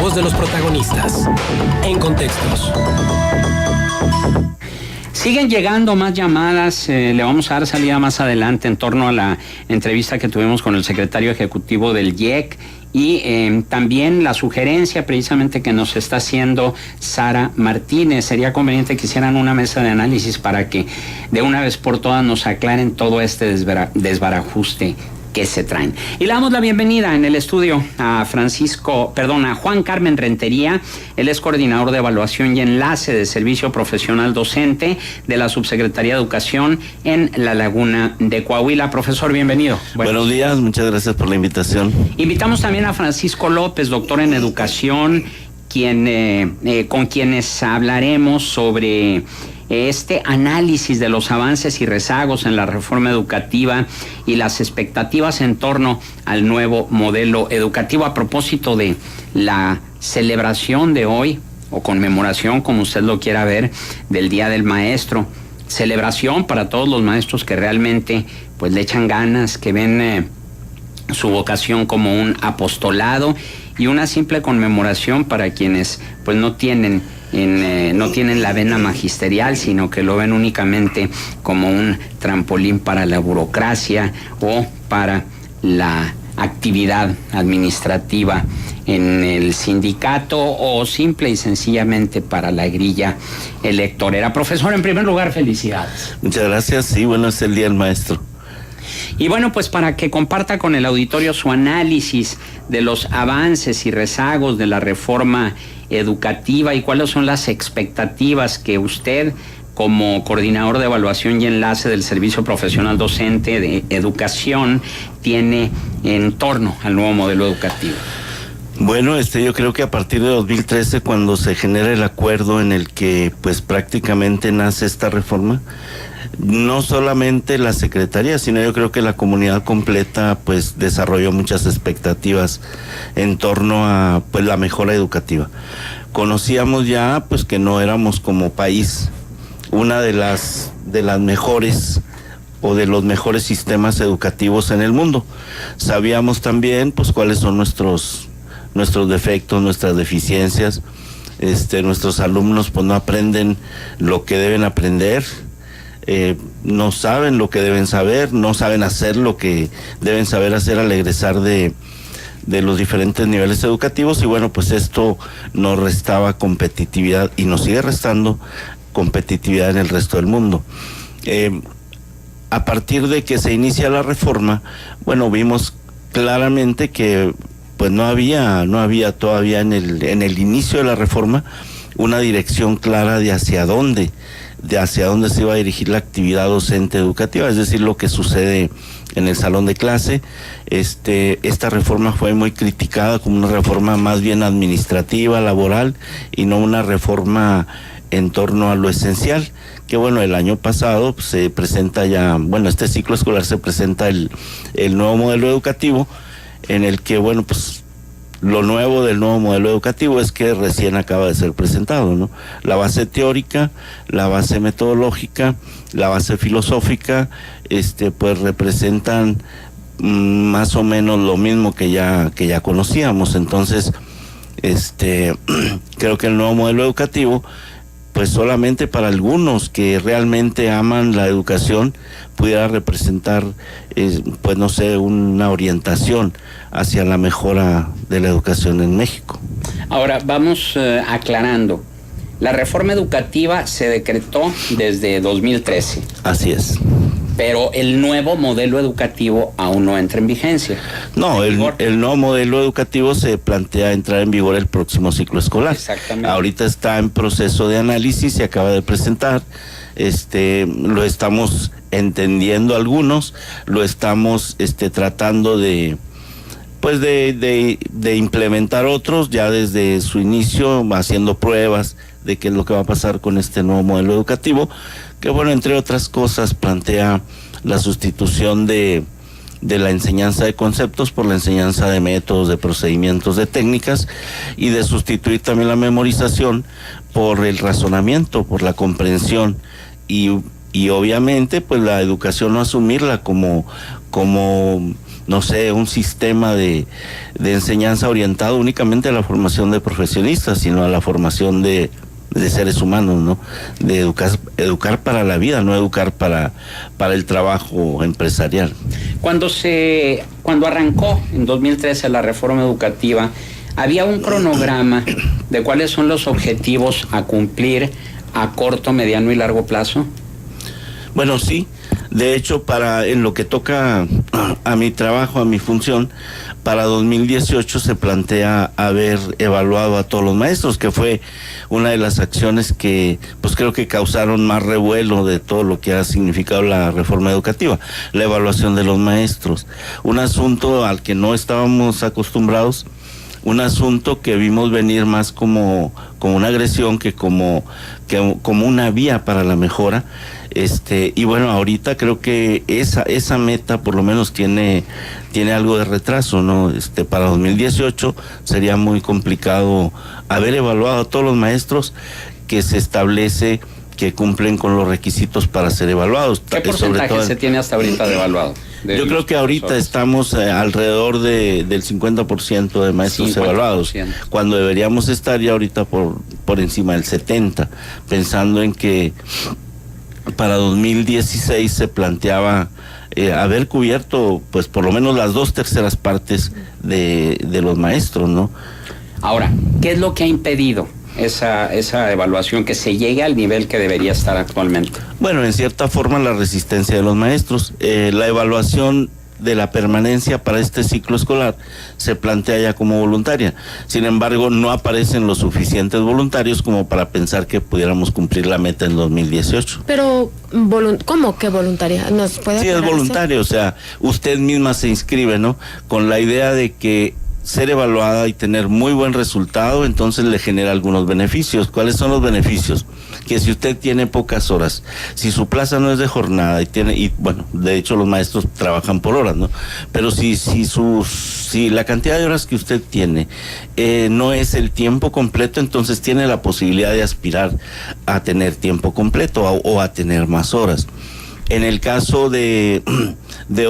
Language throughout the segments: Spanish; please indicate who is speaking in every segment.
Speaker 1: voz de los protagonistas. En Contextos.
Speaker 2: Siguen llegando más llamadas, le vamos a dar salida más adelante en torno a la entrevista que tuvimos con el secretario ejecutivo del IEC y también la sugerencia precisamente que nos está haciendo Sara Martínez. Sería conveniente que hicieran una mesa de análisis para que de una vez por todas nos aclaren todo este desbarajuste que se traen. Y le damos la bienvenida en el estudio a Juan Carmen Rentería. Él es coordinador de evaluación y enlace de servicio profesional docente de la Subsecretaría de Educación en La Laguna de Coahuila. Profesor, bienvenido.
Speaker 3: Buenos días, muchas gracias por la invitación.
Speaker 2: Invitamos también a Francisco López, doctor en educación, con quienes hablaremos sobre este análisis de los avances y rezagos en la reforma educativa y las expectativas en torno al nuevo modelo educativo a propósito de la celebración de hoy, o conmemoración, como usted lo quiera ver, del Día del Maestro. Celebración para todos los maestros que realmente pues le echan ganas, que ven su vocación como un apostolado, y una simple conmemoración para quienes pues no tienen la vena magisterial, sino que lo ven únicamente como un trampolín para la burocracia o para la actividad administrativa en el sindicato o simple y sencillamente para la grilla electorera. Profesor, en primer lugar, felicidades.
Speaker 3: Muchas gracias. Sí, bueno, es el Día del Maestro.
Speaker 2: Y bueno, pues para que comparta con el auditorio su análisis de los avances y rezagos de la reforma educativa y cuáles son las expectativas que usted, como coordinador de evaluación y enlace del Servicio Profesional Docente de Educación, tiene en torno al nuevo modelo educativo.
Speaker 3: Bueno, yo creo que a partir de 2013, cuando se genera el acuerdo en el que pues prácticamente nace esta reforma, no solamente la Secretaría, sino yo creo que la comunidad completa pues desarrolló muchas expectativas en torno a pues la mejora educativa. Conocíamos ya pues que no éramos como país una de las mejores o de los mejores sistemas educativos en el mundo. Sabíamos también pues cuáles son nuestros defectos, nuestras deficiencias. Nuestros alumnos pues no aprenden lo que deben aprender. No saben lo que deben saber, no saben hacer lo que deben saber hacer al egresar de los diferentes niveles educativos, y bueno, pues esto nos restaba competitividad y nos sigue restando competitividad en el resto del mundo. A partir de que se inicia la reforma, bueno, vimos claramente que pues no había todavía en el inicio de la reforma una dirección clara de hacia dónde se iba a dirigir la actividad docente educativa, es decir, lo que sucede en el salón de clase. Esta reforma fue muy criticada como una reforma más bien administrativa, laboral, y no una reforma en torno a lo esencial, que bueno, el año pasado pues, se presenta ya, bueno, este ciclo escolar se presenta el nuevo modelo educativo, en el que bueno, pues lo nuevo del nuevo modelo educativo es que recién acaba de ser presentado, ¿no? La base teórica, la base metodológica, la base filosófica, pues representan más o menos lo mismo que ya conocíamos. Entonces, creo que el nuevo modelo educativo, pues solamente para algunos que realmente aman la educación, pudiera representar, pues no sé, una orientación hacia la mejora de la educación en México.
Speaker 2: Ahora, vamos aclarando. La reforma educativa se decretó desde 2013.
Speaker 3: Así es.
Speaker 2: Pero el nuevo modelo educativo aún no entra en vigencia.
Speaker 3: No, el nuevo modelo educativo se plantea entrar en vigor el próximo ciclo escolar.
Speaker 2: Exactamente.
Speaker 3: Ahorita está en proceso de análisis, se acaba de presentar. Lo estamos entendiendo algunos, lo estamos tratando de implementar otros ya desde su inicio, haciendo pruebas de qué es lo que va a pasar con este nuevo modelo educativo, que bueno, entre otras cosas plantea la sustitución de la enseñanza de conceptos por la enseñanza de métodos, de procedimientos, de técnicas, y de sustituir también la memorización por el razonamiento, por la comprensión, y obviamente pues la educación no asumirla como no sé, un sistema de enseñanza orientado únicamente a la formación de profesionistas, sino a la formación de seres humanos, ¿no? De educar para la vida, no educar para el trabajo empresarial.
Speaker 2: Cuando arrancó en 2013 la reforma educativa, ¿había un cronograma de cuáles son los objetivos a cumplir a corto, mediano y largo plazo?
Speaker 3: Bueno, sí. De hecho, en lo que toca a mi trabajo, a mi función, para 2018 se plantea haber evaluado a todos los maestros, que fue una de las acciones que pues creo que causaron más revuelo de todo lo que ha significado la reforma educativa, la evaluación de los maestros. Un asunto al que no estábamos acostumbrados, un asunto que vimos venir más como una agresión que como una vía para la mejora. Y bueno, ahorita creo que esa meta por lo menos tiene algo de retraso, ¿no? Para 2018 sería muy complicado haber evaluado a todos los maestros que se establece que cumplen con los requisitos para ser evaluados.
Speaker 2: ¿Qué porcentaje se tiene hasta ahorita de evaluado?
Speaker 3: Yo creo que ahorita estamos alrededor del 50% de maestros 50%. Evaluados, cuando deberíamos estar ya ahorita por encima del 70%, pensando en que para 2016 se planteaba haber cubierto pues por lo menos las 2/3 partes de los maestros, ¿no?
Speaker 2: Ahora, ¿qué es lo que ha impedido esa evaluación, que se llegue al nivel que debería estar actualmente?
Speaker 3: Bueno, en cierta forma la resistencia de los maestros. La evaluación de la permanencia para este ciclo escolar se plantea ya como voluntaria. Sin embargo, no aparecen los suficientes voluntarios como para pensar que pudiéramos cumplir la meta en 2018.
Speaker 4: Pero, ¿cómo que voluntaria? ¿Nos puede
Speaker 3: Sí, es voluntario, o sea, usted misma se inscribe, ¿no? Con la idea de que ser evaluada y tener muy buen resultado, entonces le genera algunos beneficios. ¿Cuáles son los beneficios? Que si usted tiene pocas horas, si su plaza no es de jornada y bueno, de hecho los maestros trabajan por horas, ¿no? Pero si la cantidad de horas que usted tiene no es el tiempo completo, entonces tiene la posibilidad de aspirar a tener tiempo completo o a tener más horas. En el caso de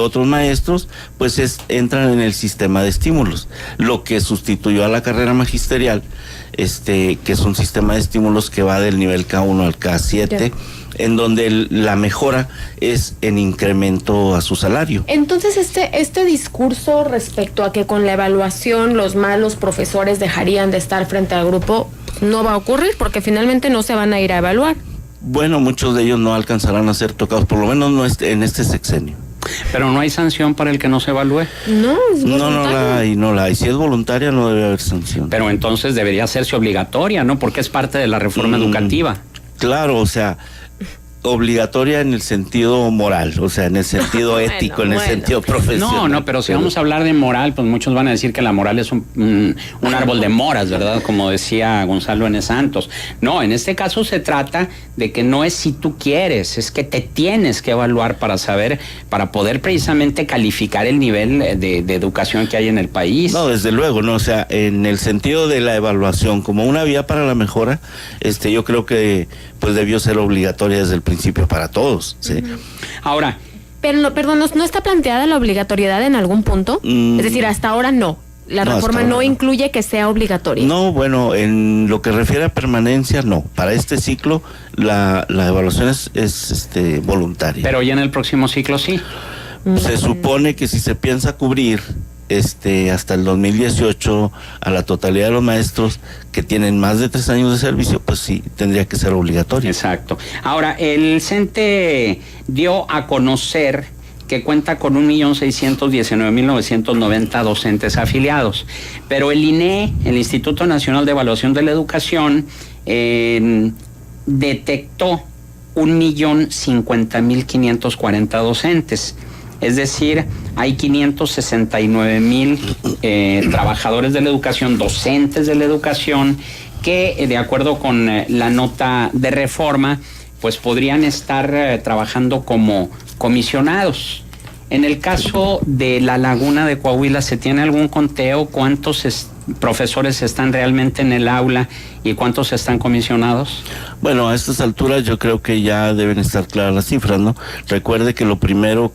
Speaker 3: otros maestros, pues entran en el sistema de estímulos, lo que sustituyó a la carrera magisterial, que es un sistema de estímulos que va del nivel K1 al K7, en donde la mejora es en incremento a su salario.
Speaker 4: Entonces, este discurso respecto a que con la evaluación los malos profesores dejarían de estar frente al grupo, no va a ocurrir, porque finalmente no se van a ir a evaluar.
Speaker 3: Bueno, muchos de ellos no alcanzarán a ser tocados, por lo menos no en este sexenio.
Speaker 2: Pero no hay sanción para el que no se evalúe.
Speaker 4: No, es voluntario.
Speaker 3: No la hay. Si es voluntaria no debe haber sanción.
Speaker 2: Pero entonces debería hacerse obligatoria, ¿no? Porque es parte de la reforma educativa.
Speaker 3: Claro, o sea, obligatoria en el sentido moral, o sea, en el sentido ético, en el sentido profesional.
Speaker 2: No, pero si vamos a hablar de moral, pues muchos van a decir que la moral es un árbol de moras, ¿verdad? Como decía Gonzalo N. Santos. No, en este caso se trata de que no es si tú quieres, es que te tienes que evaluar para poder precisamente calificar el nivel de educación que hay en el país.
Speaker 3: No, desde luego, no, o sea, en el sentido de la evaluación como una vía para la mejora, yo creo que pues debió ser obligatoria desde el principio para todos, ¿sí?
Speaker 2: Ahora,
Speaker 4: pero ¿no está planteada la obligatoriedad en algún punto? Es decir, hasta ahora no. La reforma no incluye que sea obligatoria.
Speaker 3: No, bueno, en lo que refiere a permanencia, no. Para este ciclo, la evaluación es voluntaria.
Speaker 2: Pero ya en el próximo ciclo sí.
Speaker 3: Se supone que si se piensa cubrir hasta el 2018 a la totalidad de los maestros que tienen más de 3 años de servicio, pues sí, tendría que ser obligatorio.
Speaker 2: Exacto. Ahora, el CENTE dio a conocer que cuenta con 1.619.990 docentes afiliados, pero el INE, el Instituto Nacional de Evaluación de la Educación, detectó 1.050.540 docentes. Es decir, hay 569.000 trabajadores de la educación, docentes de la educación, que de acuerdo con la nota de reforma, pues podrían estar trabajando como comisionados. En el caso de la Laguna de Coahuila, ¿se tiene algún conteo? ¿Cuántos profesores están realmente en el aula y cuántos están comisionados?
Speaker 3: Bueno, a estas alturas yo creo que ya deben estar claras las cifras, ¿no? Recuerde que lo primero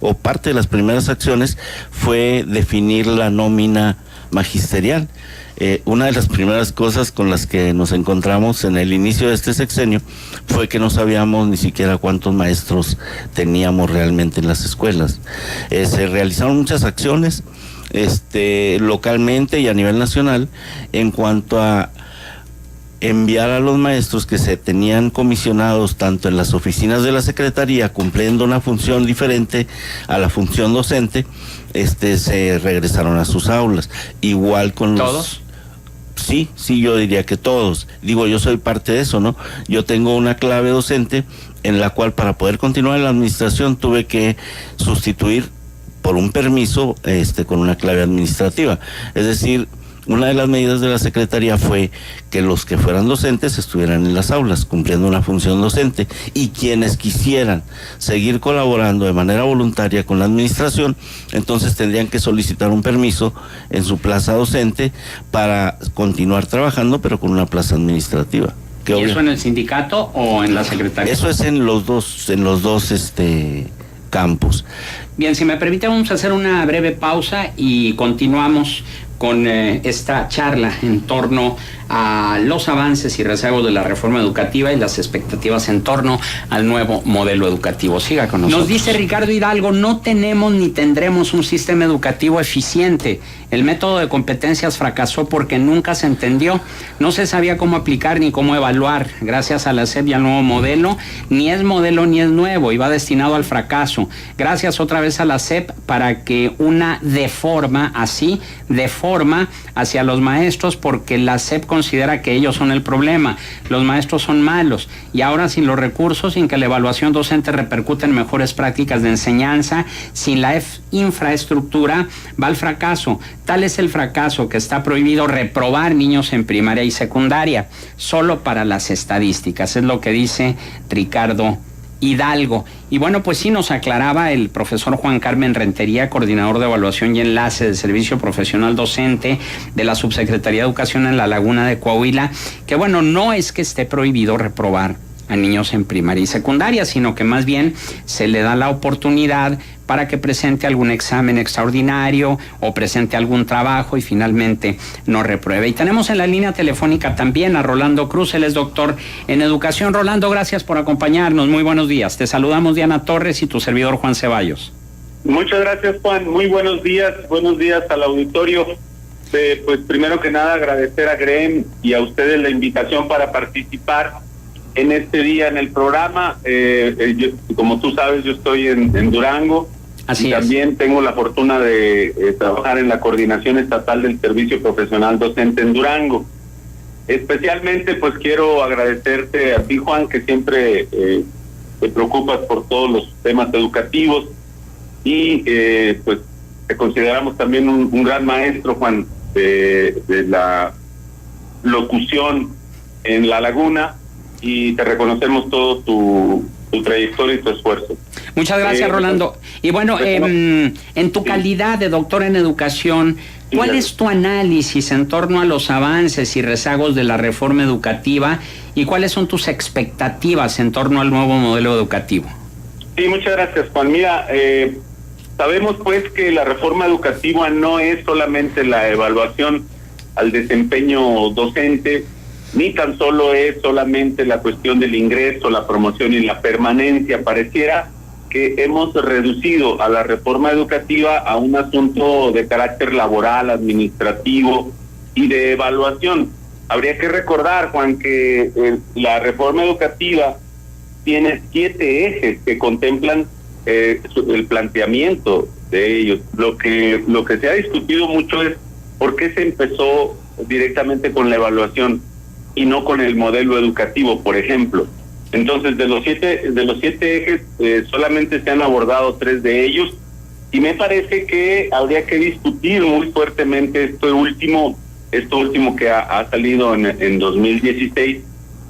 Speaker 3: o parte de las primeras acciones fue definir la nómina magisterial. Una de las primeras cosas con las que nos encontramos en el inicio de este sexenio fue que no sabíamos ni siquiera cuántos maestros teníamos realmente en las escuelas. Se realizaron muchas acciones localmente y a nivel nacional en cuanto a enviar a los maestros que se tenían comisionados tanto en las oficinas de la Secretaría, cumpliendo una función diferente a la función docente, se regresaron a sus aulas. Igual con
Speaker 2: ¿Todos?
Speaker 3: Sí, yo diría que todos. Digo, yo soy parte de eso, ¿no? Yo tengo una clave docente en la cual para poder continuar en la administración tuve que sustituir por un permiso con una clave administrativa. Es decir, una de las medidas de la Secretaría fue que los que fueran docentes estuvieran en las aulas cumpliendo una función docente, y quienes quisieran seguir colaborando de manera voluntaria con la administración, entonces tendrían que solicitar un permiso en su plaza docente para continuar trabajando, pero con una plaza administrativa.
Speaker 2: ¿Y eso en el sindicato o en la Secretaría?
Speaker 3: Eso es en los dos campos.
Speaker 2: Bien, si me permite, vamos a hacer una breve pausa y continuamos con esta charla en torno a los avances y rezagos de la reforma educativa y las expectativas en torno al nuevo modelo educativo. Siga con nosotros. Nos dice Ricardo Hidalgo: no tenemos ni tendremos un sistema educativo eficiente. El método de competencias fracasó porque nunca se entendió, no se sabía cómo aplicar ni cómo evaluar. Gracias a la SEP y al nuevo modelo, ni es modelo ni es nuevo y va destinado al fracaso. Gracias otra vez a la SEP para que una deforma hacia los maestros, porque la SEP considera que ellos son el problema, los maestros son malos, y ahora sin los recursos, sin que la evaluación docente repercute en mejores prácticas de enseñanza, sin la infraestructura, va al fracaso. Tal es el fracaso que está prohibido reprobar niños en primaria y secundaria, solo para las estadísticas, es lo que dice Ricardo Hidalgo. Y bueno, pues sí nos aclaraba el profesor Juan Carmen Rentería, coordinador de evaluación y enlace del Servicio Profesional Docente de la Subsecretaría de Educación en la Laguna de Coahuila, que bueno, no es que esté prohibido reprobar a niños en primaria y secundaria, sino que más bien se le da la oportunidad para que presente algún examen extraordinario o presente algún trabajo y finalmente no repruebe. Y tenemos en la línea telefónica también a Rolando Cruz, él es doctor en educación. Rolando, gracias por acompañarnos, muy buenos días. Te saludamos Diana Torres y tu servidor Juan Ceballos.
Speaker 5: Muchas gracias, Juan, muy buenos días al auditorio. Pues primero que nada agradecer a GREM y a ustedes la invitación para participar en este día en el programa. Como tú sabes, yo estoy en Durango.
Speaker 2: Así
Speaker 5: y
Speaker 2: es.
Speaker 5: También tengo la fortuna de trabajar en la Coordinación Estatal del Servicio Profesional Docente en Durango. Especialmente, pues quiero agradecerte a ti, Juan, que siempre te preocupas por todos los temas educativos y pues te consideramos también un gran maestro, Juan, de la locución en La Laguna, y te reconocemos todo tu trayectoria y tu esfuerzo.
Speaker 2: Muchas gracias, Rolando. Y bueno, en tu calidad de doctor en educación, ¿cuál es tu análisis en torno a los avances y rezagos de la reforma educativa y cuáles son tus expectativas en torno al nuevo modelo educativo?
Speaker 5: Sí, muchas gracias, Juan. Mira, sabemos pues que la reforma educativa no es solamente la evaluación al desempeño docente, ni tan solo es solamente la cuestión del ingreso, la promoción y la permanencia. Pareciera que hemos reducido a la reforma educativa a un asunto de carácter laboral, administrativo y de evaluación. Habría que recordar, Juan, que la reforma educativa tiene 7 ejes que contemplan el planteamiento de ellos. Lo que se ha discutido mucho es por qué se empezó directamente con la evaluación y no con el modelo educativo, por ejemplo. Entonces, de los siete ejes, solamente se han abordado 3 de ellos, y me parece que habría que discutir muy fuertemente esto último que ha salido en 2016,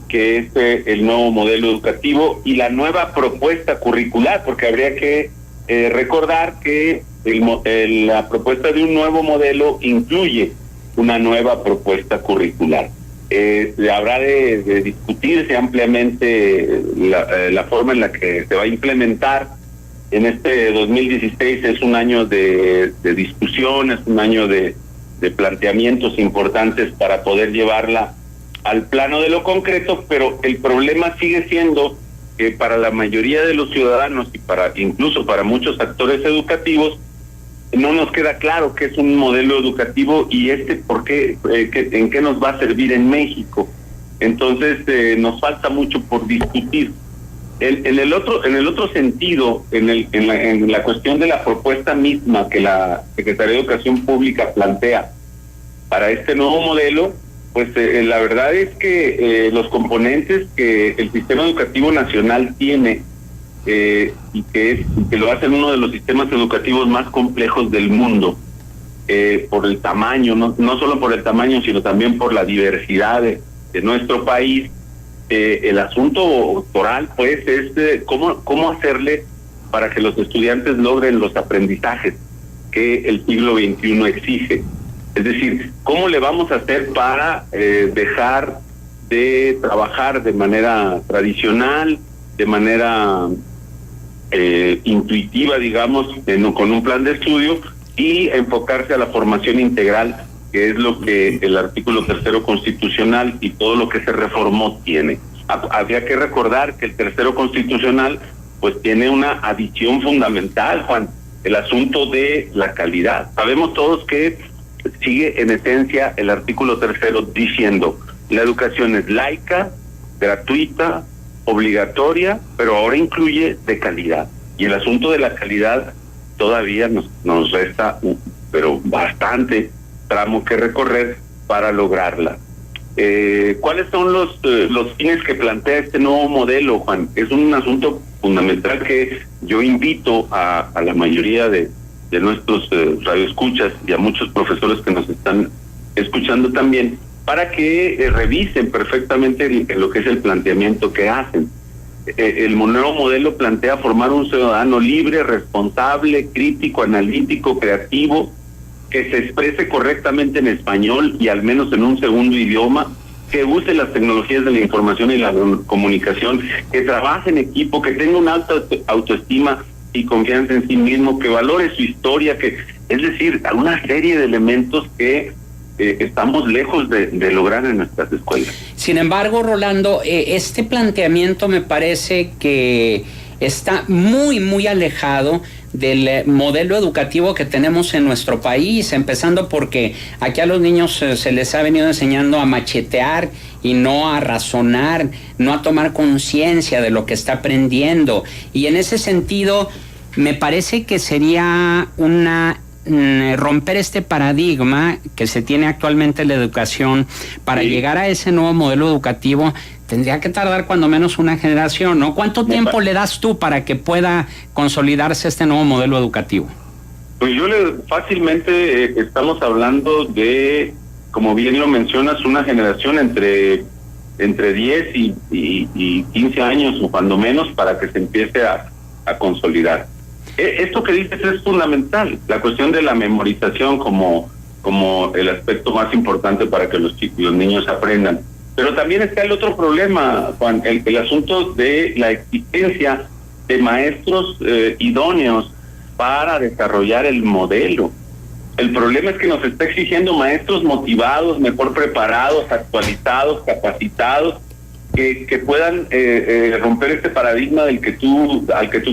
Speaker 5: que es el nuevo modelo educativo y la nueva propuesta curricular, porque habría que recordar que la propuesta de un nuevo modelo incluye una nueva propuesta curricular. Habrá de discutirse ampliamente la forma en la que se va a implementar. En este 2016 es un año de discusión, es un año de planteamientos importantes para poder llevarla al plano de lo concreto, pero el problema sigue siendo que para la mayoría de los ciudadanos y incluso para muchos actores educativos no nos queda claro qué es un modelo educativo y por qué, en qué nos va a servir en México. Entonces nos falta mucho por discutir. En el otro sentido, en la cuestión de la propuesta misma que la Secretaría de Educación Pública plantea para este nuevo modelo, pues la verdad es que los componentes que el sistema educativo nacional tiene y que lo hacen uno de los sistemas educativos más complejos del mundo, por el tamaño, no solo por el tamaño, sino también por la diversidad de nuestro país. El asunto doctoral, pues, es cómo hacerle para que los estudiantes logren los aprendizajes que el siglo XXI exige. Es decir, ¿cómo le vamos a hacer para dejar de trabajar de manera tradicional, de manera intuitiva, digamos, con un plan de estudio y enfocarse a la formación integral, que es lo que el artículo 3º constitucional y todo lo que se reformó tiene? Habría que recordar que el 3º constitucional pues tiene una adición fundamental, Juan, el asunto de la calidad. Sabemos todos que sigue en esencia el artículo 3º diciendo: la educación es laica, gratuita, obligatoria, pero ahora incluye de calidad. Y el asunto de la calidad todavía nos resta pero bastante tramo que recorrer para lograrla. ¿Cuáles son los fines que plantea este nuevo modelo, Juan? Es un asunto fundamental que yo invito a la mayoría de nuestros radioescuchas y a muchos profesores que nos están escuchando también, para que revisen perfectamente lo que es el planteamiento que hacen. El nuevo modelo plantea formar un ciudadano libre, responsable, crítico, analítico, creativo, que se exprese correctamente en español y al menos en un segundo idioma, que use las tecnologías de la información y la comunicación, que trabaje en equipo, que tenga una alta autoestima y confianza en sí mismo, que valore su historia, es decir, una serie de elementos que estamos lejos de lograr en nuestras escuelas.
Speaker 2: Sin embargo, Rolando, este planteamiento me parece que está muy, muy alejado del modelo educativo que tenemos en nuestro país, empezando porque aquí a los niños se les ha venido enseñando a machetear y no a razonar, no a tomar conciencia de lo que está aprendiendo. Y en ese sentido, me parece que sería romper este paradigma que se tiene actualmente en la educación para llegar a ese nuevo modelo educativo. Tendría que tardar cuando menos una generación, ¿no? ¿Cuánto tiempo le das tú para que pueda consolidarse este nuevo modelo educativo?
Speaker 5: Pues fácilmente estamos hablando de, como bien lo mencionas, una generación entre 10 y 15 años, o cuando menos, para que se empiece a consolidar. Esto que dices es fundamental, la cuestión de la memorización como el aspecto más importante para que los niños aprendan. Pero también está el otro problema, Juan, el asunto de la existencia de maestros idóneos para desarrollar el modelo. El problema es que nos está exigiendo maestros motivados, mejor preparados, actualizados, capacitados, que puedan romper este paradigma al que tú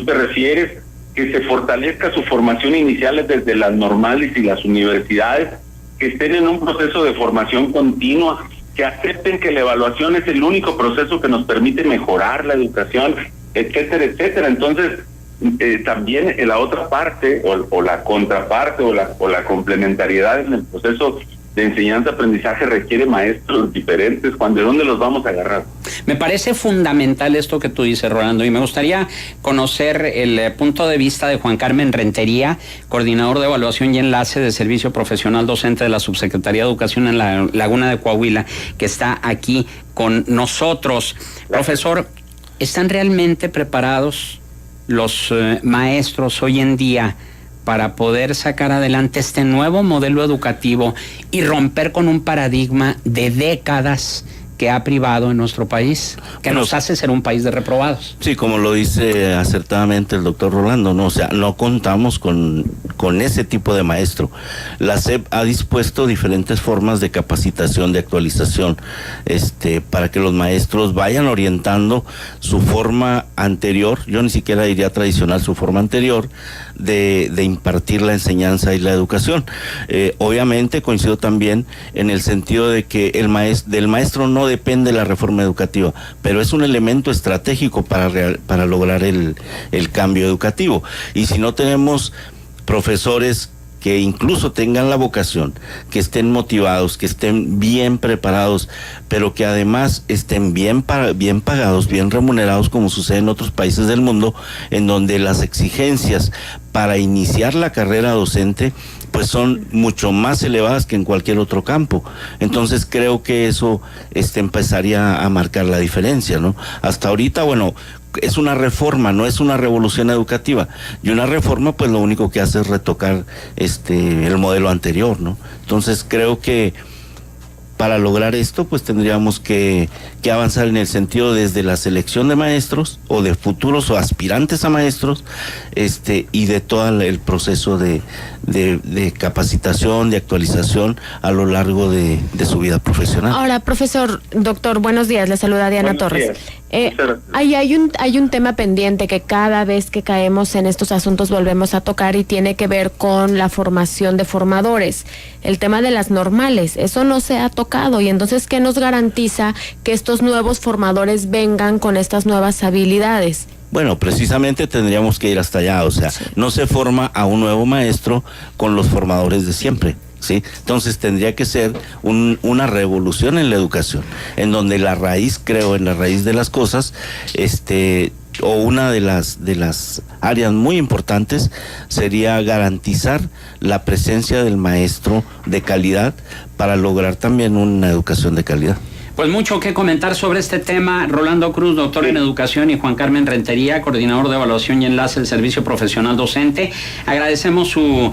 Speaker 5: te refieres, que se fortalezca su formación inicial desde las normales y las universidades, que estén en un proceso de formación continua, que acepten que la evaluación es el único proceso que nos permite mejorar la educación, etcétera, etcétera. Entonces, también en la otra parte, o la contraparte, o la complementariedad en el proceso de enseñanza-aprendizaje requiere maestros diferentes. Juan, ¿de dónde los vamos a agarrar?
Speaker 2: Me parece fundamental esto que tú dices, Rolando, y me gustaría conocer el punto de vista de Juan Carmen Rentería, coordinador de evaluación y enlace de servicio profesional docente de la Subsecretaría de Educación en la Laguna de Coahuila, que está aquí con nosotros. Profesor, ¿están realmente preparados los maestros hoy en día para poder sacar adelante este nuevo modelo educativo y romper con un paradigma de décadas que ha privado en nuestro país, que nos hace ser un país de reprobados?
Speaker 3: Sí, como lo dice acertadamente el doctor Rolando, ¿no? O sea, no contamos con ese tipo de maestro. La SEP ha dispuesto diferentes formas de capacitación, de actualización, para que los maestros vayan orientando su forma anterior, yo ni siquiera diría tradicional, su forma anterior de impartir la enseñanza y la educación. Obviamente coincido también en el sentido de que del maestro no depende la reforma educativa, pero es un elemento estratégico para lograr el cambio educativo. Y si no tenemos profesores que incluso tengan la vocación, que estén motivados, que estén bien preparados, pero que además estén bien pagados, bien remunerados, como sucede en otros países del mundo, en donde las exigencias para iniciar la carrera docente pues son mucho más elevadas que en cualquier otro campo. Entonces creo que eso empezaría a marcar la diferencia, ¿no? Hasta ahorita, bueno, es una reforma, no es una revolución educativa, y una reforma pues lo único que hace es retocar el modelo anterior, ¿no? Entonces creo que para lograr esto pues tendríamos que avanzar en el sentido desde la selección de maestros o de futuros o aspirantes a maestros, y de todo el proceso de capacitación, de actualización a lo largo de su vida profesional.
Speaker 4: Ahora, profesor, doctor, buenos días, le saluda Diana Torres. Hay un tema pendiente que cada vez que caemos en estos asuntos volvemos a tocar, y tiene que ver con la formación de formadores, el tema de las normales. Eso no se ha tocado, y entonces, ¿qué nos garantiza que estos nuevos formadores vengan con estas nuevas habilidades?
Speaker 3: Bueno, precisamente tendríamos que ir hasta allá, o sea, sí. No se forma a un nuevo maestro con los formadores de siempre, ¿sí? Entonces tendría que ser una revolución en la educación, en donde la raíz de las cosas, o una de las áreas muy importantes sería garantizar la presencia del maestro de calidad para lograr también una educación de calidad.
Speaker 2: Pues mucho que comentar sobre este tema. Rolando Cruz, doctor en educación, y Juan Carmen Rentería, coordinador de evaluación y enlace del Servicio Profesional Docente. Agradecemos su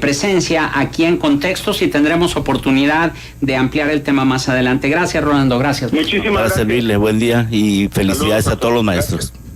Speaker 2: presencia aquí en Contextos, y tendremos oportunidad de ampliar el tema más adelante. Gracias, Rolando, gracias.
Speaker 5: Muchísimas gracias.
Speaker 3: Para servirle, buen día y felicidades. Saludos a todos los maestros.
Speaker 5: Gracias.